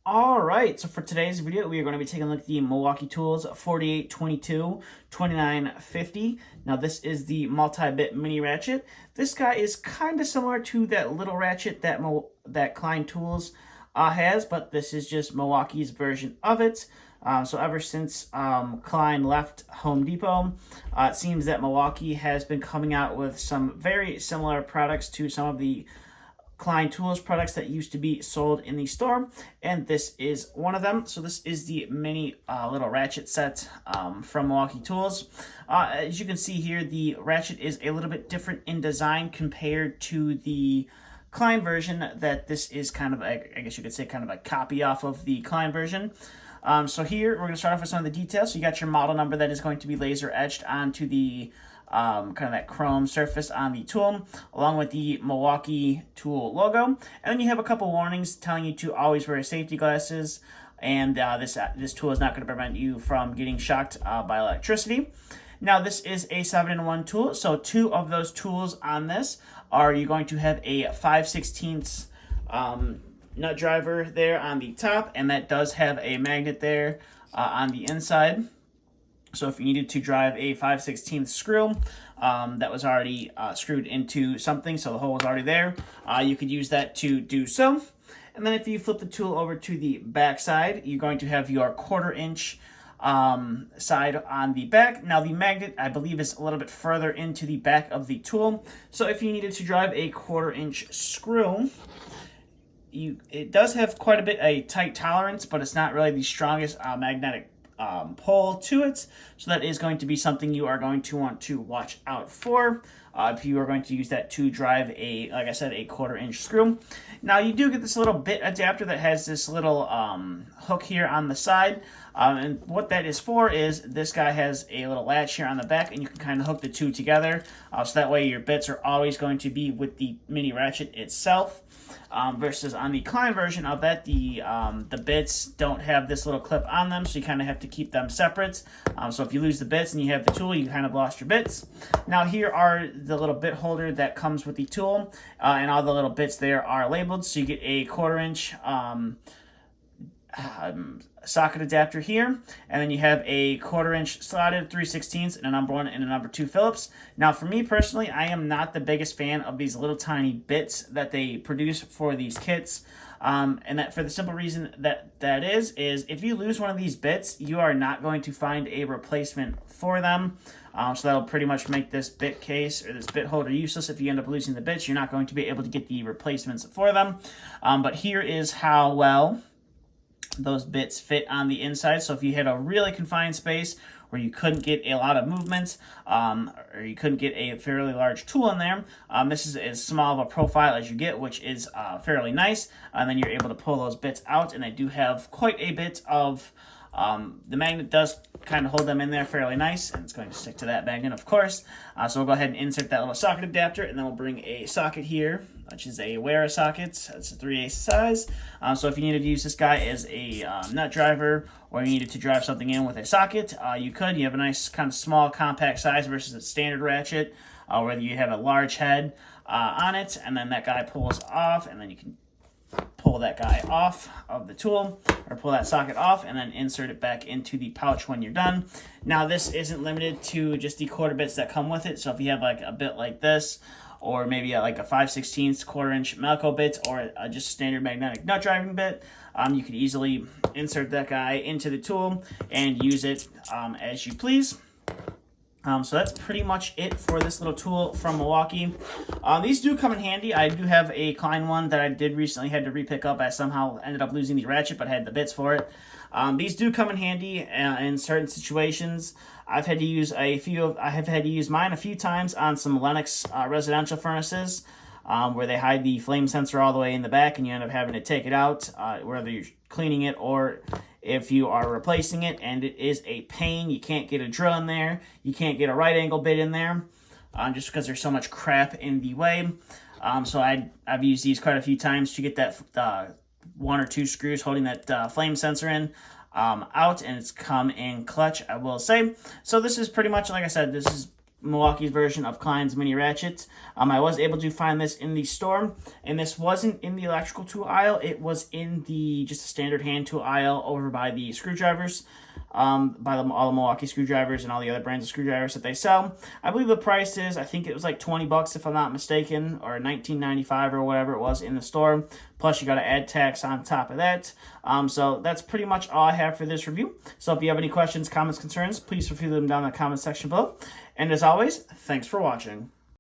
All right, so for today's video, we are going to be taking a look at the Milwaukee Tools 4822 2950. Now, this is the multi-bit mini ratchet. This guy is kind of similar to that little ratchet that Klein Tools has, but this is just Milwaukee's version of it. So ever since Klein left Home Depot, it seems that Milwaukee has been coming out with some very similar products to some of the Klein Tools products that used to be sold in the store, and this is one of them. So this is the mini little ratchet set from Milwaukee Tools. As you can see here, the ratchet is a little bit different in design compared to the Klein version. That this is kind of, I guess you could say, kind of a copy off of the Klein version. So here, we're going to start off with some of the details. So you got your model number that is going to be laser etched onto the kind of that chrome surface on the tool, along with the Milwaukee tool logo. And then you have a couple warnings telling you to always wear safety glasses, and this tool is not going to prevent you from getting shocked by electricity. Now, this is a 7-in-1 tool, so two of those tools on this are you're going to have a 5/16 nut driver there on the top, and that does have a magnet there on the inside. So if you needed to drive a 5/16 screw that was already screwed into something, so the hole was already there, you could use that to do so. And then if you flip the tool over to the back side, you're going to have your 1/4-inch side on the back. Now the magnet, I believe, is a little bit further into the back of the tool. So if you needed to drive a 1/4-inch screw, it does have quite a bit a tight tolerance, but it's not really the strongest magnetic pull to it, so that is going to be something you are going to want to watch out for if you are going to use that to drive a, like I said, a 1/4-inch screw. Now you do get this little bit adapter that has this little hook here on the side, and what that is for is this guy has a little latch here on the back, and you can kind of hook the two together, so that way your bits are always going to be with the mini ratchet itself. Versus on the Klein version of that, the bits don't have this little clip on them, so you kind of have to keep them separate. So if you lose the bits and you have the tool, you kind of lost your bits. Now here are the little bit holder that comes with the tool, and all the little bits there are labeled, so you get a 1/4-inch socket adapter here, and then you have a 1/4-inch slotted 3/16 and a number 1 and a number 2 Phillips. Now for me personally, I am not the biggest fan of these little tiny bits that they produce for these kits, and that for the simple reason that is if you lose one of these bits, you are not going to find a replacement for them. So that'll pretty much make this bit case or this bit holder useless. If you end up losing the bits, you're not going to be able to get the replacements for them. But here is how well those bits fit on the inside. So if you had a really confined space where you couldn't get a lot of movement, or you couldn't get a fairly large tool in there, this is as small of a profile as you get, which is fairly nice. And then you're able to pull those bits out, and they do have quite a bit of the magnet does kind of hold them in there fairly nice, and it's going to stick to that magnet, of course. So we'll go ahead and insert that little socket adapter, and then we'll bring a socket here, which is a wearer socket. It's a 3/8 size. So if you needed to use this guy as a nut driver, or you needed to drive something in with a socket, you could. You have a nice kind of small, compact size versus a standard ratchet, where you have a large head on it, and then that guy pulls off, and then you can pull that guy off of the tool, or pull that socket off, and then insert it back into the pouch when you're done. Now this isn't limited to just the 1/4 bits that come with it, so if you have like a bit like this, or maybe like a 5/16 1/4-inch Melco bit, or just a standard magnetic nut driving bit, you could easily insert that guy into the tool and use it as you please. So that's pretty much it for this little tool from Milwaukee. These do come in handy. I do have a Klein one that I did recently had to re-pick up. I somehow ended up losing the ratchet, but had the bits for it. These do come in handy in certain situations. I have had to use mine a few times on some Lennox residential furnaces, where they hide the flame sensor all the way in the back, and you end up having to take it out, whether you're cleaning it or if you are replacing it, and it is a pain. You can't get a drill in there. You can't get a right angle bit in there, just because there's so much crap in the way. So I've used these quite a few times to get that 1 or 2 screws holding that flame sensor in out, and it's come in clutch, I will say. So this is pretty much, like I said, this is Milwaukee's version of Klein's Mini Ratchets. I was able to find this in the store, and this wasn't in the electrical tool aisle. It was in the just a standard hand tool aisle over by the screwdrivers, all the Milwaukee screwdrivers and all the other brands of screwdrivers that they sell. I believe the price is, I think it was like 20 bucks if I'm not mistaken, or $19.95 or whatever it was in the store. Plus you got to add tax on top of that. So that's pretty much all I have for this review. So if you have any questions, comments, concerns, please feel free to leave them down in the comment section below. And as always, thanks for watching.